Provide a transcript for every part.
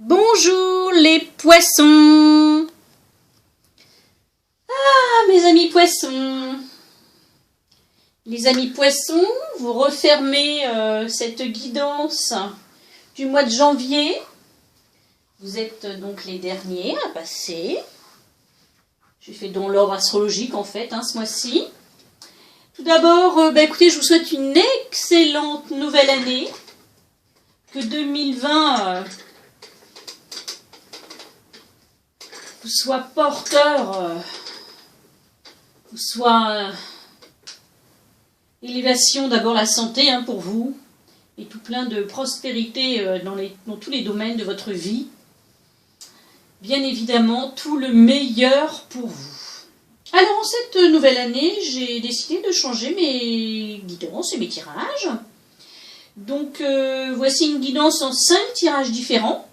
Bonjour les poissons. Ah, mes amis poissons. Les amis poissons, vous refermez cette guidance du mois de janvier. Vous êtes donc les derniers à passer. J'ai fait dans l'ordre astrologique en fait ce mois-ci. Tout d'abord, écoutez, je vous souhaite une excellente nouvelle année. Que 2020 vous soit porteur, vous soit élévation, d'abord la santé pour vous, et tout plein de prospérité dans tous les domaines de votre vie. Bien évidemment, tout le meilleur pour vous. Alors, en cette nouvelle année, j'ai décidé de changer mes guidances et mes tirages. Donc, voici une guidance en 5 tirages différents.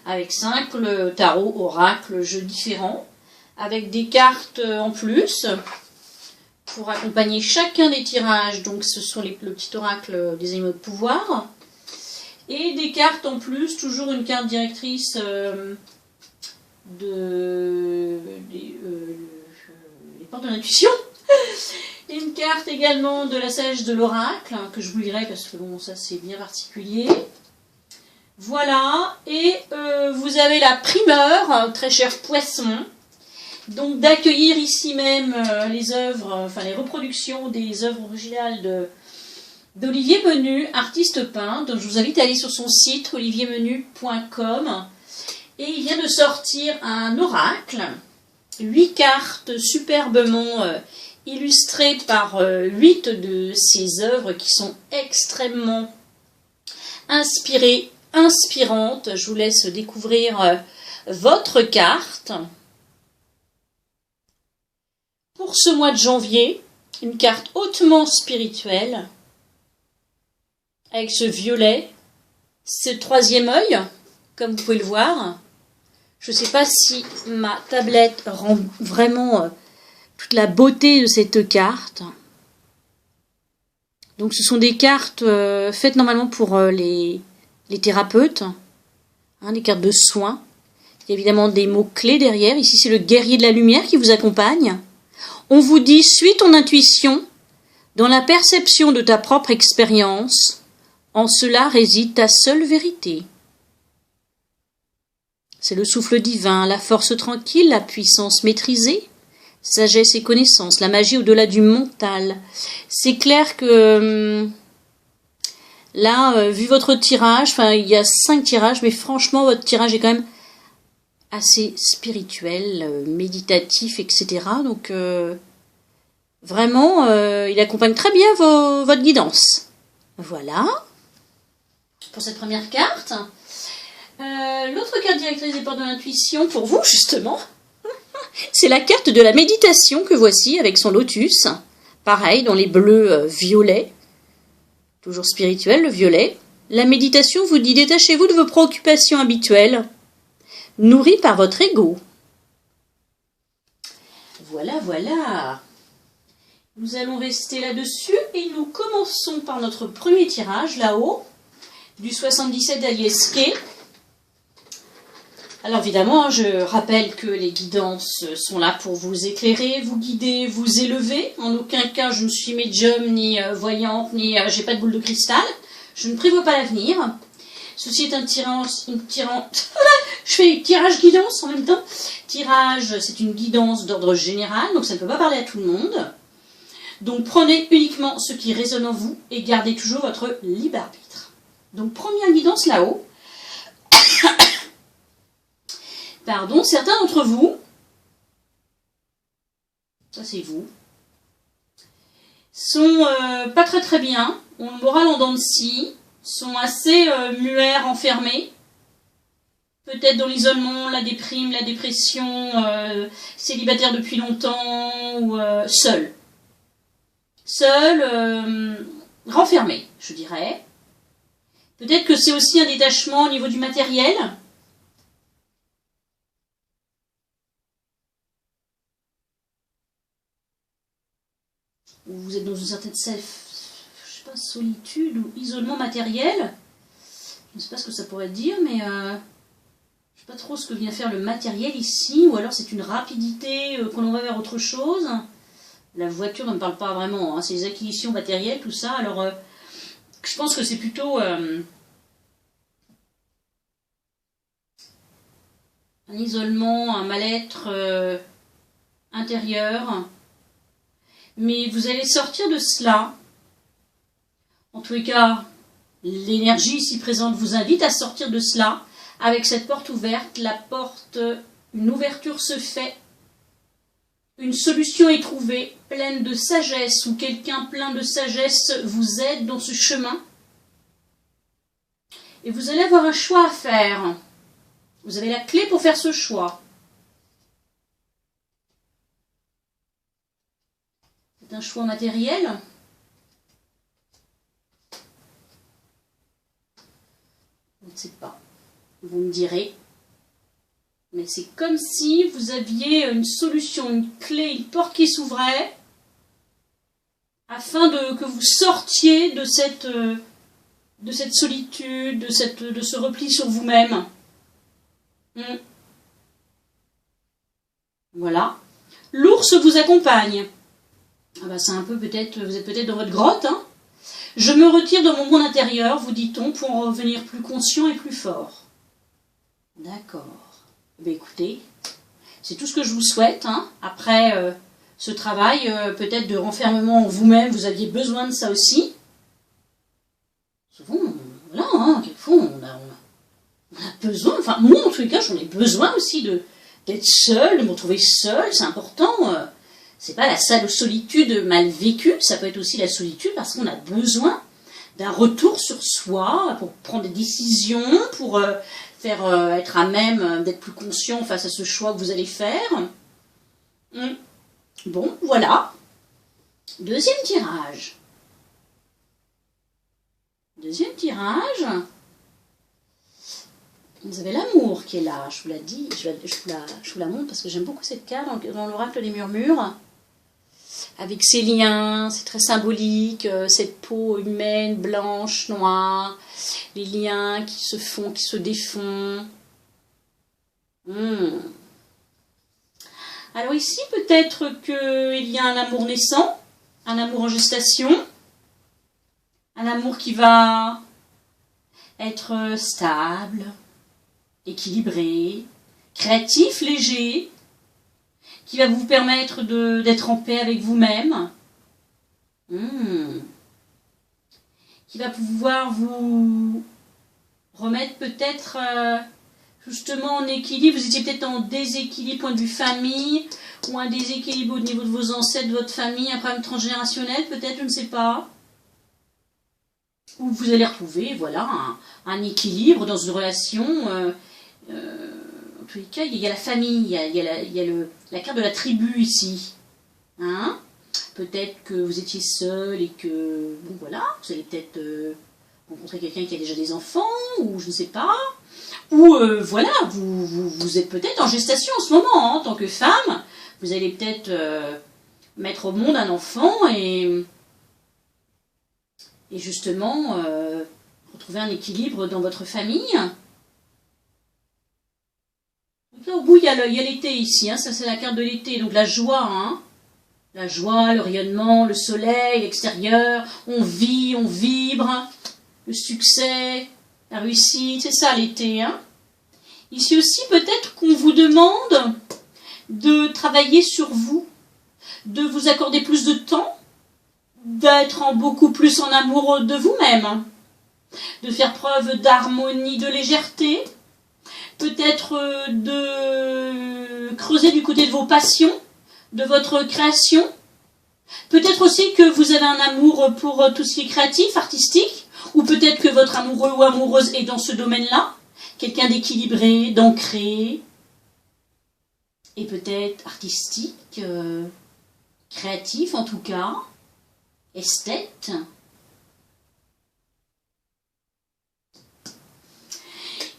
Avec 5 tarot, oracle, jeux différents. Avec des cartes en plus pour accompagner chacun des tirages. Donc, ce sont le petit oracle des animaux de pouvoir. Et des cartes en plus, toujours une carte directrice des portes de l'intuition. Une carte également de la sagesse de l'oracle, que je vous lirai parce que bon, ça c'est bien particulier. Voilà, et vous avez la primeur, très cher poisson, donc d'accueillir ici même les œuvres, les reproductions des œuvres originales d'Olivier Menu, artiste peintre. Donc je vous invite à aller sur son site oliviermenu.com. Et il vient de sortir un oracle, 8 cartes superbement illustrées par 8 de ses œuvres qui sont extrêmement inspirantes. Je vous laisse découvrir votre carte. Pour ce mois de janvier, une carte hautement spirituelle, avec ce violet, ce troisième œil, comme vous pouvez le voir. Je ne sais pas si ma tablette rend vraiment toute la beauté de cette carte. Donc ce sont des cartes faites normalement pour les thérapeutes, des cartes de soins. Il y a évidemment des mots-clés derrière. Ici c'est le guerrier de la lumière qui vous accompagne. On vous dit, suis ton intuition dans la perception de ta propre expérience. En cela réside ta seule vérité. C'est le souffle divin, la force tranquille, la puissance maîtrisée, sagesse et connaissance, la magie au-delà du mental. C'est clair que là, vu votre tirage, il y a 5 tirages, mais franchement, votre tirage est quand même assez spirituel, méditatif, etc. Donc, vraiment, il accompagne très bien votre guidance. Voilà, pour cette première carte. L'autre carte directrice des portes de l'intuition pour vous, justement, c'est la carte de la méditation que voici avec son lotus. Pareil, dans les bleus violets. Toujours spirituel, le violet. La méditation vous dit, détachez-vous de vos préoccupations habituelles, nourries par votre ego. Voilà, voilà. Nous allons rester là-dessus et nous commençons par notre premier tirage, là-haut, du 77 d'Aliès Kay. Alors évidemment, je rappelle que les guidances sont là pour vous éclairer, vous guider, vous élever. En aucun cas, je ne suis médium, ni voyante, ni j'ai pas de boule de cristal. Je ne prévois pas l'avenir. Ceci est je fais tirage guidance en même temps. Tirage, c'est une guidance d'ordre général, donc ça ne peut pas parler à tout le monde. Donc prenez uniquement ce qui résonne en vous et gardez toujours votre libre arbitre. Donc première guidance là-haut. Pardon, certains d'entre vous, ça c'est vous, sont pas très bien, ont le moral en dents de scie, sont assez muets, enfermés, peut-être dans l'isolement, la déprime, la dépression, célibataire depuis longtemps, ou seuls. Seuls, renfermés, je dirais. Peut-être que c'est aussi un détachement au niveau du matériel. Vous êtes dans une certaine solitude ou isolement matériel. ne sais pas ce que ça pourrait dire, mais je ne sais pas trop ce que vient faire le matériel ici, ou alors c'est une rapidité qu'on en va vers autre chose. La voiture ne me parle pas vraiment, hein, c'est les acquisitions matérielles, tout ça. Alors, je pense que c'est plutôt un isolement, un mal-être intérieur. Mais vous allez sortir de cela. En tous les cas, l'énergie ici présente vous invite à sortir de cela. Avec cette porte ouverte, une ouverture se fait. Une solution est trouvée, pleine de sagesse, ou quelqu'un plein de sagesse vous aide dans ce chemin. Et vous allez avoir un choix à faire. Vous avez la clé pour faire ce choix. C'est un choix matériel. Je ne sais pas. Vous me direz. Mais c'est comme si vous aviez une solution, une clé, une porte qui s'ouvrait afin que vous sortiez de cette solitude, de ce repli sur vous-même. Voilà. L'ours vous accompagne. Ah bah c'est un peu peut-être, vous êtes peut-être dans votre grotte. Hein. Je me retire dans mon monde intérieur, vous dit-on, pour en revenir plus conscient et plus fort. D'accord. Ben écoutez, c'est tout ce que je vous souhaite. Hein. Après ce travail, peut-être de renfermement en vous-même, vous aviez besoin de ça aussi. Souvent, voilà, hein, quelquefois, on a besoin, enfin moi en tous les cas, j'en ai besoin aussi d'être seule, de me retrouver seule, c'est important. C'est pas la solitude mal vécue, ça peut être aussi la solitude parce qu'on a besoin d'un retour sur soi pour prendre des décisions, pour être à même d'être plus conscient face à ce choix que vous allez faire. Bon, voilà. Deuxième tirage. Deuxième tirage. Vous avez l'amour qui est là, je vous l'ai dit, je vous la montre parce que j'aime beaucoup cette carte dans l'oracle des murmures. Avec ses liens, c'est très symbolique, cette peau humaine, blanche, noire, les liens qui se font, qui se défont. Alors ici, peut-être qu'il y a un amour naissant, un amour en gestation, un amour qui va être stable, équilibré, créatif, léger, qui va vous permettre d'être en paix avec vous-même, qui va pouvoir vous remettre peut-être justement en équilibre. Vous étiez peut-être en déséquilibre point de vue famille, ou un déséquilibre au niveau de vos ancêtres, de votre famille, un problème transgénérationnel peut-être, je ne sais pas. Où vous allez retrouver voilà, un équilibre dans une relation. En tous les cas, il y a la famille, il y a la carte de la tribu ici. Hein? Peut-être que vous étiez seul et que, bon voilà, vous allez peut-être rencontrer quelqu'un qui a déjà des enfants, ou je ne sais pas. Ou voilà, vous êtes peut-être en gestation en ce moment, hein, en tant que femme. Vous allez peut-être mettre au monde un enfant et justement retrouver un équilibre dans votre famille. Donc là, au bout, il y a l'été ici, hein, ça c'est la carte de l'été, donc la joie, hein. La joie, le rayonnement, le soleil, l'extérieur, on vit, on vibre, le succès, la réussite, c'est ça l'été. Hein. Ici aussi, peut-être qu'on vous demande de travailler sur vous, de vous accorder plus de temps, d'être beaucoup plus en amour de vous-même, de faire preuve d'harmonie, de légèreté, peut-être de creuser du côté de vos passions, de votre création. Peut-être aussi que vous avez un amour pour tout ce qui est créatif, artistique, ou peut-être que votre amoureux ou amoureuse est dans ce domaine-là, quelqu'un d'équilibré, d'ancré, et peut-être artistique, créatif en tout cas, esthète.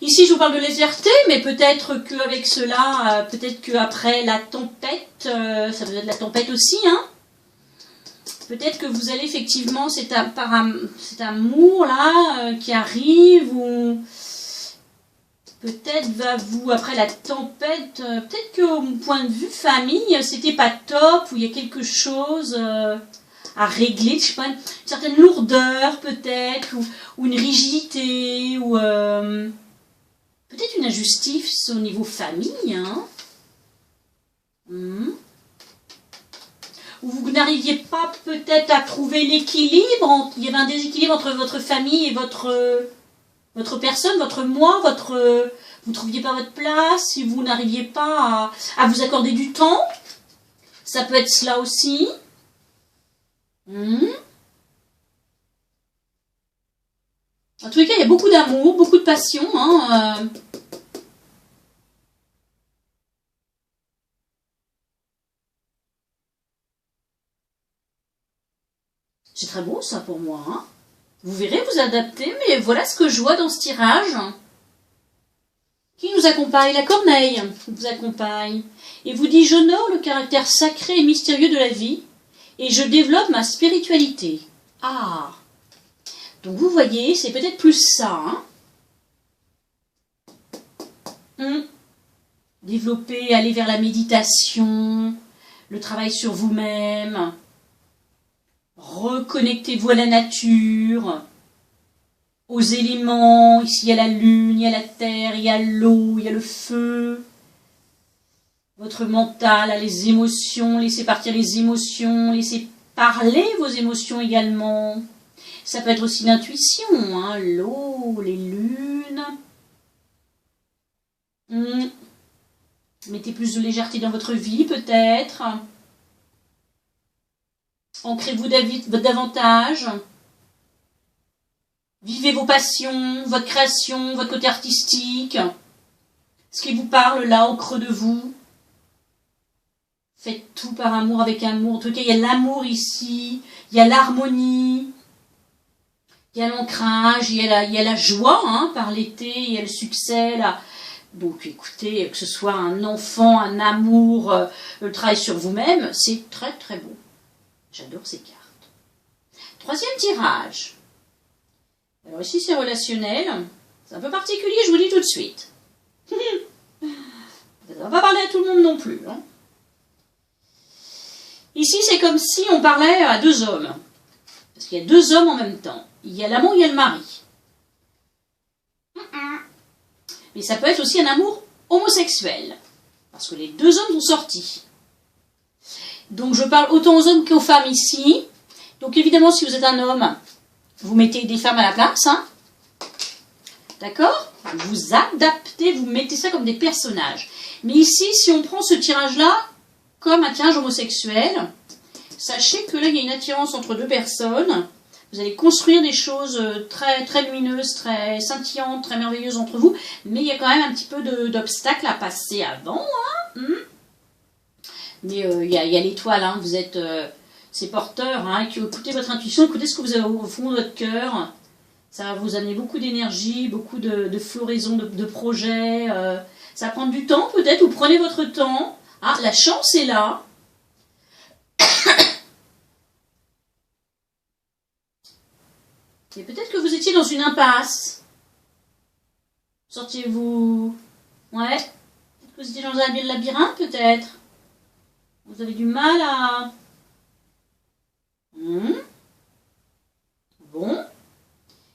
Ici, je vous parle de légèreté, mais peut-être qu'avec cela, peut-être qu'après la tempête, ça peut être la tempête aussi, hein, Peut-être que vous allez effectivement, cet amour-là qui arrive, ou peut-être va vous, après la tempête, peut-être qu'au point de vue famille, c'était pas top, ou il y a quelque chose à régler, je sais pas, une certaine lourdeur peut-être, ou une rigidité, ou peut-être une injustice au niveau famille, hein. Ou vous n'arriviez pas peut-être à trouver l'équilibre, il y avait un déséquilibre entre votre famille et votre personne, votre moi, vous ne trouviez pas votre place, si vous n'arriviez pas à vous accorder du temps, ça peut être cela aussi. En tous les cas, il y a beaucoup d'amour, beaucoup de passion, hein. C'est très beau ça pour moi, hein. Vous verrez, vous adapter, mais voilà ce que je vois dans ce tirage. Qui nous accompagne? La Corneille vous accompagne. Et vous dit, j'honore le caractère sacré et mystérieux de la vie, et je développe ma spiritualité. Ah! Donc vous voyez, c'est peut-être plus ça, hein. Développer, aller vers la méditation, le travail sur vous-même. Reconnectez-vous à la nature, aux éléments. Ici, il y a la lune, il y a la terre, il y a l'eau, il y a le feu. Votre mental a les émotions, laissez partir les émotions, laissez parler vos émotions également. Ça peut être aussi l'intuition, hein, l'eau, les lunes. Mettez plus de légèreté dans votre vie, peut-être. Ancrez-vous davantage. Vivez vos passions, votre création, votre côté artistique. Ce qui vous parle là, au creux de vous. Faites tout par amour, avec amour. En tout cas, il y a l'amour ici. Il y a l'harmonie. Il y a l'ancrage. Il y a la joie, hein, par l'été. Il y a le succès, là. Donc, écoutez, que ce soit un enfant, un amour, le travail sur vous-même, c'est très, très beau. J'adore ces cartes. Troisième tirage. Alors ici, c'est relationnel. C'est un peu particulier, je vous dis tout de suite. Ça ne va pas parler à tout le monde non plus, hein. Ici, c'est comme si on parlait à deux hommes. Parce qu'il y a deux hommes en même temps. Il y a l'amant, il y a le mari. Mais ça peut être aussi un amour homosexuel. Parce que les deux hommes sont sortis. Donc je parle autant aux hommes qu'aux femmes ici. Donc évidemment, si vous êtes un homme, vous mettez des femmes à la place, hein. D'accord? Vous adaptez, vous mettez ça comme des personnages. Mais ici, si on prend ce tirage-là comme un tirage homosexuel, sachez que là, il y a une attirance entre deux personnes. Vous allez construire des choses très, très lumineuses, très scintillantes, très merveilleuses entre vous. Mais il y a quand même un petit peu d'obstacles à passer avant, hein. Mais il y a l'étoile, hein. Vous êtes ces porteurs, hein. Écoutez votre intuition, écoutez ce que vous avez au fond de votre cœur. Ça va vous amener beaucoup d'énergie, beaucoup de floraison, de projets. Ça va prendre du temps peut-être, vous prenez votre temps. Ah, la chance est là. Et peut-être que vous étiez dans une impasse. Sortiez-vous. Ouais. Peut-être que vous étiez dans un labyrinthe, peut-être. Vous avez du mal à... Bon.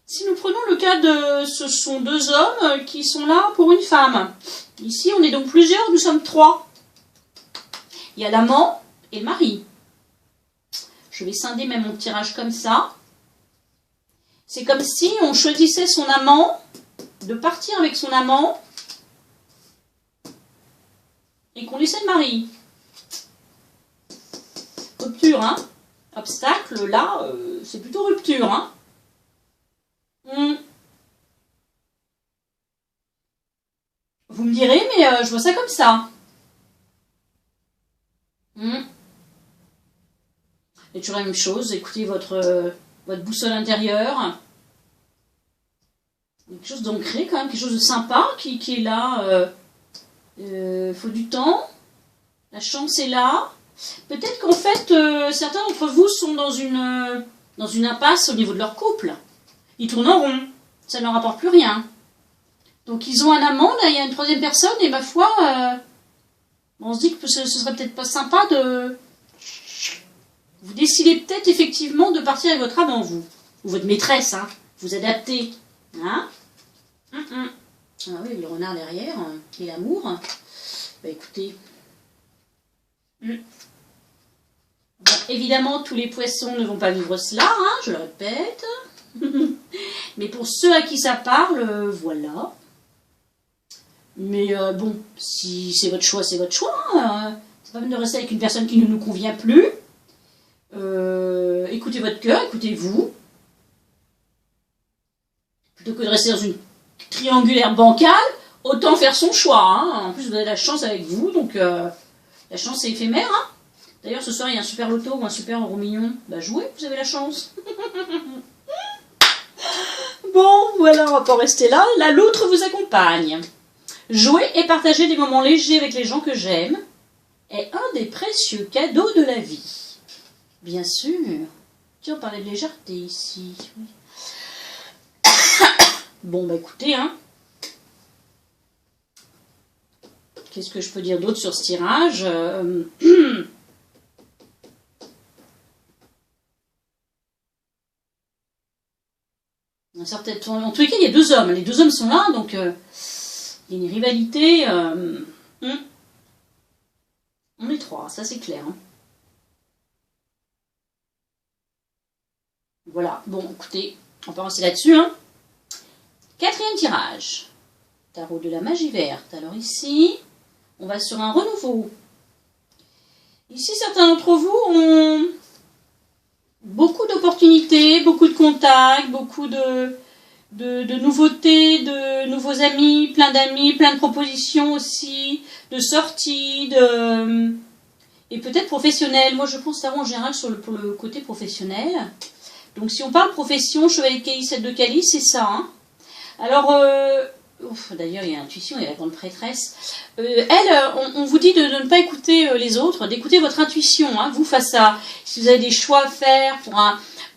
Si nous prenons le cas de... Ce sont deux hommes qui sont là pour une femme. Ici, on est donc plusieurs, nous sommes trois. Il y a l'amant et le mari. Je vais scinder même mon tirage comme ça. C'est comme si on choisissait son amant, de partir avec son amant, et qu'on laissait le mari. Rupture, hein. Obstacle, là, c'est plutôt rupture, hein. Vous me direz, mais je vois ça comme ça. C'est toujours la même chose. Écoutez votre boussole intérieure. Quelque chose d'ancré quand même, quelque chose de sympa qui est là. Faut du temps. La chance est là. Peut-être qu'en fait, certains d'entre vous sont dans une impasse au niveau de leur couple. Ils tournent en rond. Ça ne leur apporte plus rien. Donc ils ont un amant, là, il y a une troisième personne, et ma foi, on se dit que ce serait peut-être pas sympa de... Vous décidez peut-être effectivement de partir avec votre amant, vous. Ou votre maîtresse, hein. Vous adaptez. Hein? Ah oui, le renard derrière, et l'amour. Bah écoutez. Bon, évidemment, tous les poissons ne vont pas vivre cela, hein, je le répète. Mais pour ceux à qui ça parle, voilà. Mais bon, si c'est votre choix, c'est votre choix. Hein. C'est pas même de rester avec une personne qui ne nous convient plus. Écoutez votre cœur, écoutez-vous. Plutôt que de rester dans une triangulaire bancale, autant faire son choix. Hein. En plus, vous avez la chance avec vous, donc la chance est éphémère. Hein. D'ailleurs, ce soir, il y a un super loto ou un super euro mignon. Bah, jouez, vous avez la chance. Bon, voilà, on va pas rester là. Là, l'autre vous accompagne. Jouer et partager des moments légers avec les gens que j'aime est un des précieux cadeaux de la vie. Bien sûr. Tiens, on parlait de légèreté ici. Bon, bah écoutez, hein. Qu'est-ce que je peux dire d'autre sur ce tirage En tous les cas, il y a deux hommes. Les deux hommes sont là, donc il y a une rivalité. On est trois, ça c'est clair. Hein. Voilà, bon, écoutez, on peut rester là-dessus. Hein. Quatrième tirage. Tarot de la magie verte. Alors ici, on va sur un renouveau. Ici, certains d'entre vous ont beaucoup d'opportunités, beaucoup de contacts, beaucoup de nouveautés, de nouveaux amis, plein de propositions aussi, de sorties, et peut-être professionnelles. Moi, je pense tarot en général pour le côté professionnel. Donc, si on parle profession, chevalier de calice, 7 de calice, c'est ça. Hein. Alors, d'ailleurs, il y a l'intuition, il y a la grande prêtresse. On vous dit de ne pas écouter les autres, d'écouter votre intuition. Hein, vous, face à, si vous avez des choix à faire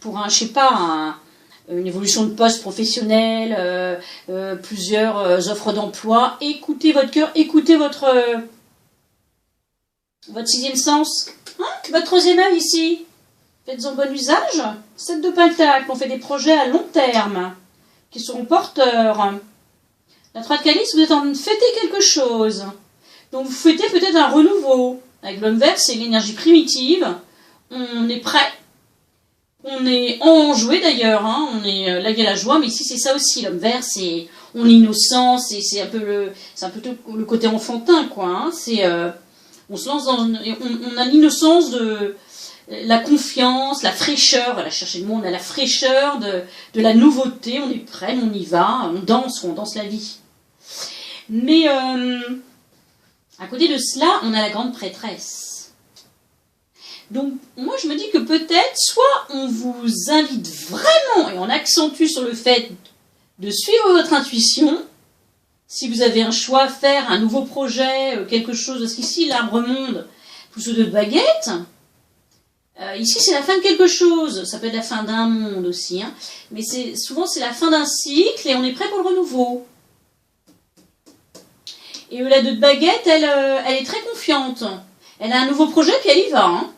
pour un je sais pas, une évolution de poste professionnel, plusieurs offres d'emploi, écoutez votre cœur, écoutez votre sixième sens, hein, votre troisième œil ici. Faites-en bon usage. 7 de pentacle, on fait des projets à long terme qui seront porteurs. La 3 de calice, vous êtes en train de fêter quelque chose. Donc vous fêtez peut-être un renouveau. Avec l'homme vert, c'est l'énergie primitive. On est prêt. On est enjoué d'ailleurs. Hein. On est là, il y a la joie, mais ici c'est ça aussi. L'homme vert, c'est on est innocent, c'est un peu le côté enfantin, quoi. Hein. On se lance on a l'innocence de la confiance, la fraîcheur, voilà, chercher le mot, on a la fraîcheur de la nouveauté, on est prêt, on y va, on danse la vie. Mais à côté de cela, on a la grande prêtresse. Donc moi je me dis que peut-être, soit on vous invite vraiment, et on accentue sur le fait de suivre votre intuition, si vous avez un choix à faire, un nouveau projet, quelque chose, parce qu'ici l'arbre monde, pousse de baguettes. Ici, c'est la fin de quelque chose. Ça peut être la fin d'un monde aussi. Hein. Mais souvent, c'est la fin d'un cycle et on est prêt pour le renouveau. Et la 2 de baguette, elle est très confiante. Elle a un nouveau projet, puis elle y va. Hein.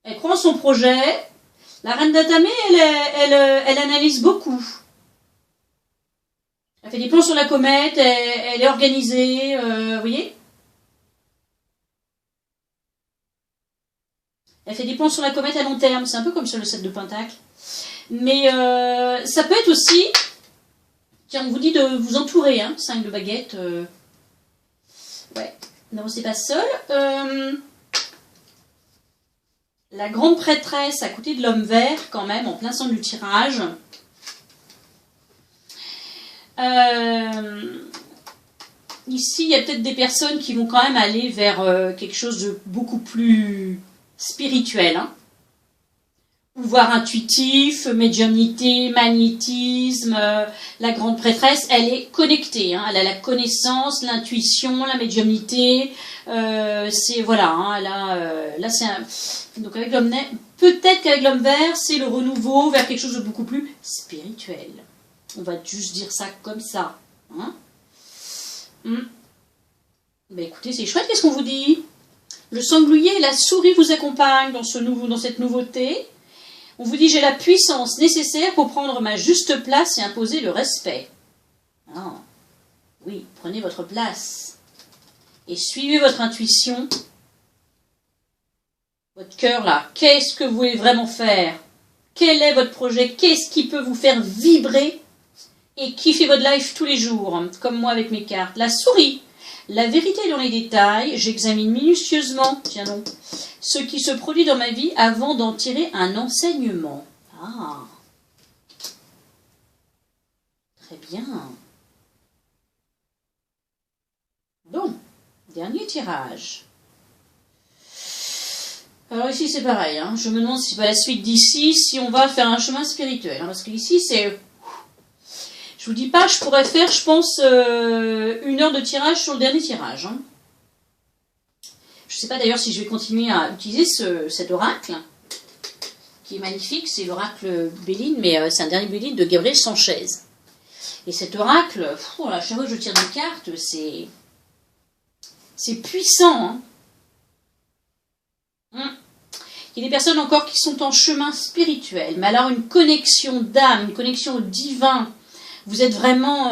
Elle croit en son projet. La reine d'Atamé, elle analyse beaucoup. Elle fait des plans sur la comète, elle est organisée, vous voyez ? Elle fait des plans sur la comète à long terme, c'est un peu comme sur le 7 de pentacle. Mais ça peut être aussi, tiens, on vous dit de vous entourer, hein, 5 de baguette. Ouais, non, c'est pas seul. La grande prêtresse à côté de l'homme vert, quand même, en plein centre du tirage. Ici, il y a peut-être des personnes qui vont quand même aller vers quelque chose de beaucoup plus spirituel, hein, où pouvoir intuitif, médiumnité, magnétisme, la grande prêtresse, elle est connectée, hein, elle a la connaissance, l'intuition, la médiumnité, c'est voilà, hein, là c'est donc avec l'homme peut-être qu'avec l'homme vert, c'est le renouveau vers quelque chose de beaucoup plus spirituel. On va juste dire ça comme ça, hein. Ben écoutez, c'est chouette, qu'est-ce qu'on vous dit? Le sanglier et la souris vous accompagnent dans cette nouveauté. On vous dit, j'ai la puissance nécessaire pour prendre ma juste place et imposer le respect. Ah, oui, prenez votre place. Et suivez votre intuition. Votre cœur, là, qu'est-ce que vous voulez vraiment faire? Quel est votre projet? Qu'est-ce qui peut vous faire vibrer et kiffer votre life tous les jours? Comme moi avec mes cartes. La souris. La vérité est dans les détails, j'examine minutieusement, tiens donc, ce qui se produit dans ma vie avant d'en tirer un enseignement. Ah, très bien. Bon, dernier tirage. Alors ici c'est pareil, hein, je me demande si c'est pas la suite d'ici, si on va faire un chemin spirituel, hein, parce qu'ici c'est... Je vous dis pas, je pourrais faire, je pense, 1 heure de tirage sur le dernier tirage. Hein. Je ne sais pas d'ailleurs si je vais continuer à utiliser cet oracle, qui est magnifique, c'est l'oracle Béline, mais c'est un dernier Béline de Gabriel Sanchez. Et cet oracle, à chaque fois que je tire des cartes, c'est puissant. Hein. Il y a des personnes encore qui sont en chemin spirituel, mais alors une connexion d'âme, une connexion au divin. Vous êtes vraiment...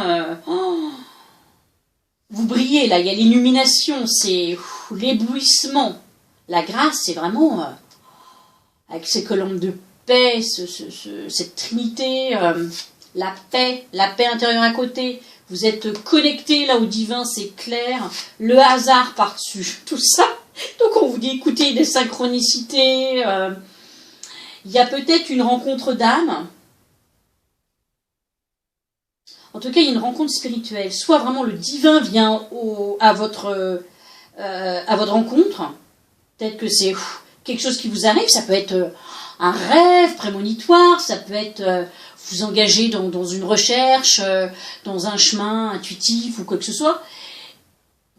vous brillez, là, il y a l'illumination, c'est l'éblouissement. La grâce, c'est vraiment... avec ces colombes de paix, cette trinité, la paix intérieure à côté. Vous êtes connectés, là, au divin, c'est clair. Le hasard par-dessus, tout ça. Donc, on vous dit, écoutez, des synchronicités. Il y a peut-être une rencontre d'âme. En tout cas, il y a une rencontre spirituelle. Soit vraiment le divin vient à votre rencontre. Peut-être que c'est quelque chose qui vous arrive. Ça peut être un rêve prémonitoire. Ça peut être vous engager dans une recherche, dans un chemin intuitif ou quoi que ce soit.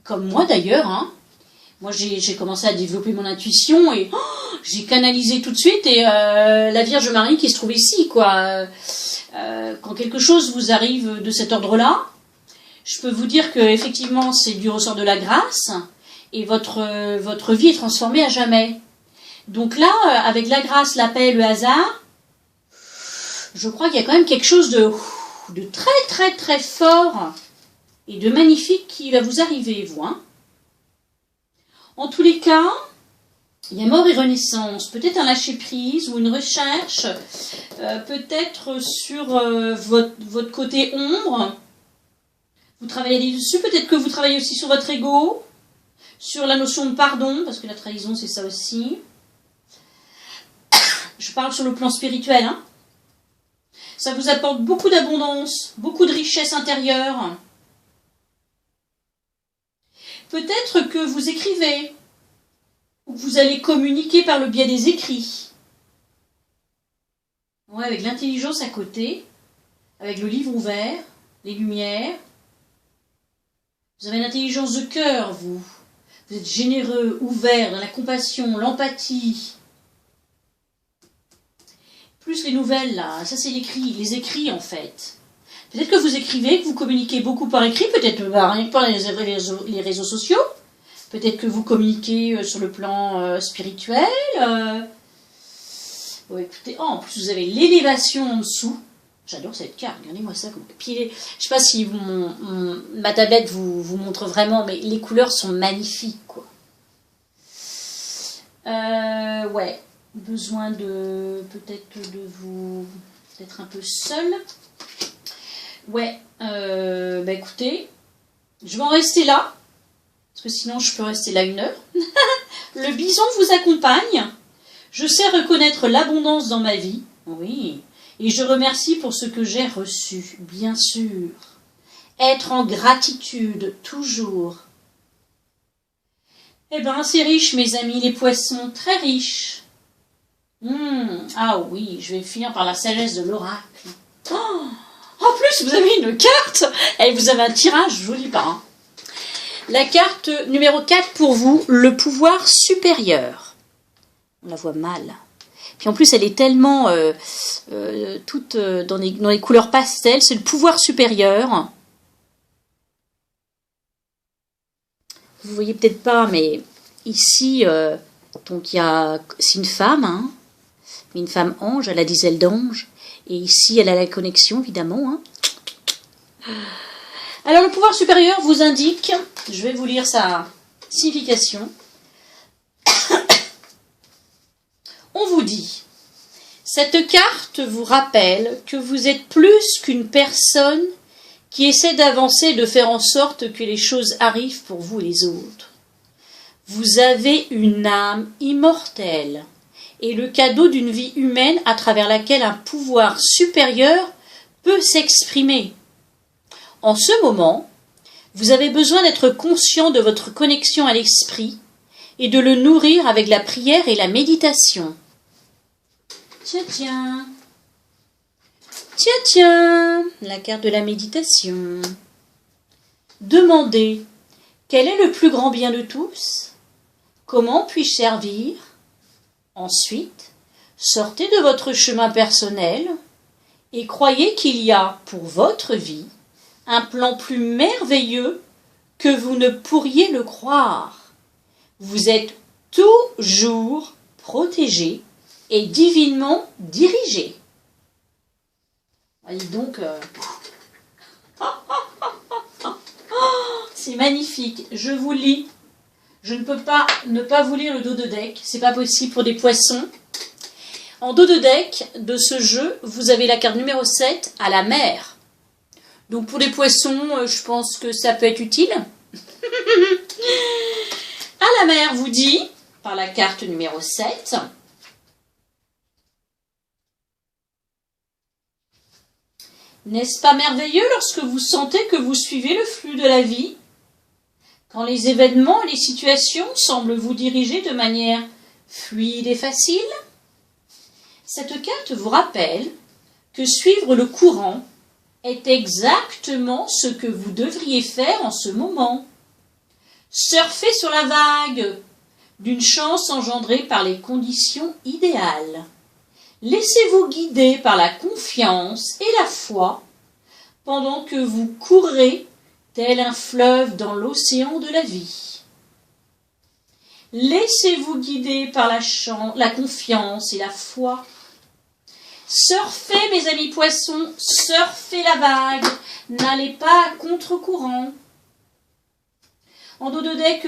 Comme moi d'ailleurs. Hein. Moi, j'ai commencé à développer mon intuition et j'ai canalisé tout de suite. Et la Vierge Marie qui se trouve ici, quoi. Quand quelque chose vous arrive de cet ordre-là, je peux vous dire que effectivement c'est du ressort de la grâce et votre vie est transformée à jamais. Donc là, avec la grâce, la paix, le hasard, je crois qu'il y a quand même quelque chose de très très très fort et de magnifique qui va vous arriver, vous. Hein. En tous les cas, il y a mort et renaissance, peut-être un lâcher-prise ou une recherche, peut-être sur votre côté ombre. Vous travaillez dessus, peut-être que vous travaillez aussi sur votre ego, sur la notion de pardon, parce que la trahison c'est ça aussi. Je parle sur le plan spirituel. Hein. Ça vous apporte beaucoup d'abondance, beaucoup de richesse intérieure. Peut-être que vous écrivez, ou que vous allez communiquer par le biais des écrits. Ouais, avec l'intelligence à côté, avec le livre ouvert, les lumières. Vous avez une intelligence de cœur, vous. Vous êtes généreux, ouvert, dans la compassion, l'empathie. Plus les nouvelles, là, ça c'est l'écrit, les écrits en fait. Peut-être que vous écrivez, que vous communiquez beaucoup par écrit, peut-être rien que par les réseaux sociaux. Peut-être que vous communiquez sur le plan spirituel. Bon, écoutez, en plus vous avez l'élévation en dessous. J'adore cette carte, regardez-moi ça. Puis, je ne sais pas si ma tablette vous montre vraiment, mais les couleurs sont magnifiques, quoi. Ouais, besoin de peut-être de vous être un peu seul. Ouais, bah écoutez, je vais en rester là, parce que sinon je peux rester là 1 heure. Le bison vous accompagne. Je sais reconnaître l'abondance dans ma vie. Oui. Et je remercie pour ce que j'ai reçu, bien sûr. Être en gratitude, toujours. Eh bien, c'est riche, mes amis, les poissons, très riches. Ah oui, je vais finir par la sagesse de l'oracle. Oh, en plus, vous avez une carte et vous avez un tirage, je vous dis pas. Hein. La carte numéro 4 pour vous, le pouvoir supérieur. On la voit mal. Puis en plus, elle est tellement toute dans les couleurs pastel. C'est le pouvoir supérieur. Vous voyez peut-être pas, mais ici, donc c'est une femme, hein, mais une femme ange, elle a des ailes d'ange. Et ici, elle a la connexion, évidemment. Hein. Alors, le pouvoir supérieur vous indique, je vais vous lire sa signification. On vous dit, cette carte vous rappelle que vous êtes plus qu'une personne qui essaie d'avancer et de faire en sorte que les choses arrivent pour vous et les autres. Vous avez une âme immortelle et le cadeau d'une vie humaine à travers laquelle un pouvoir supérieur peut s'exprimer. En ce moment, vous avez besoin d'être conscient de votre connexion à l'esprit et de le nourrir avec la prière et la méditation. Tiens, la carte de la méditation. Demandez, quel est le plus grand bien de tous? Comment puis-je servir? Ensuite, sortez de votre chemin personnel et croyez qu'il y a pour votre vie un plan plus merveilleux que vous ne pourriez le croire. Vous êtes toujours protégé et divinement dirigé. Allez donc, c'est magnifique. Je vous lis. Je ne peux pas ne pas vous lire le dos de deck. C'est pas possible pour des poissons. En dos de deck de ce jeu, vous avez la carte numéro 7 à la mer. Donc pour les poissons, je pense que ça peut être utile. À la mer vous dit, par la carte numéro 7, n'est-ce pas merveilleux lorsque vous sentez que vous suivez le flux de la vie? Quand les événements et les situations semblent vous diriger de manière fluide et facile? Cette carte vous rappelle que suivre le courant est exactement ce que vous devriez faire en ce moment. Surfez sur la vague d'une chance engendrée par les conditions idéales. Laissez-vous guider par la confiance et la foi pendant que vous courez tel un fleuve dans l'océan de la vie. Laissez-vous guider par la confiance et la foi. Surfez, mes amis poissons, surfez la vague, n'allez pas à contre-courant. En dos de deck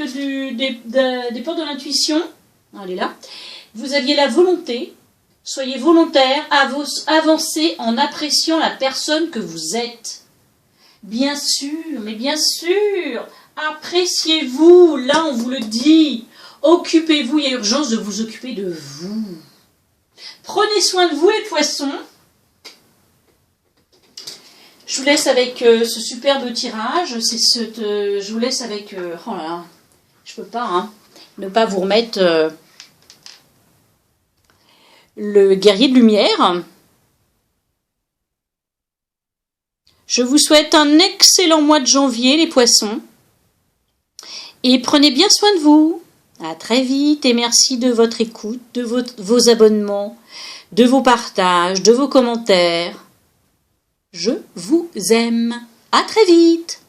des portes de l'intuition, elle est là, vous aviez la volonté, soyez volontaire, avancez en appréciant la personne que vous êtes. Bien sûr, mais bien sûr, appréciez-vous, là on vous le dit, occupez-vous, il y a urgence de vous occuper de vous. Prenez soin de vous les poissons. Je vous laisse avec ce superbe tirage, je vous laisse avec, oh là là, je peux pas, hein, ne pas vous remettre le guerrier de lumière. Je vous souhaite un excellent mois de janvier, les poissons. Et prenez bien soin de vous. À très vite et merci de votre écoute, de vos abonnements, de vos partages, de vos commentaires. Je vous aime. À très vite.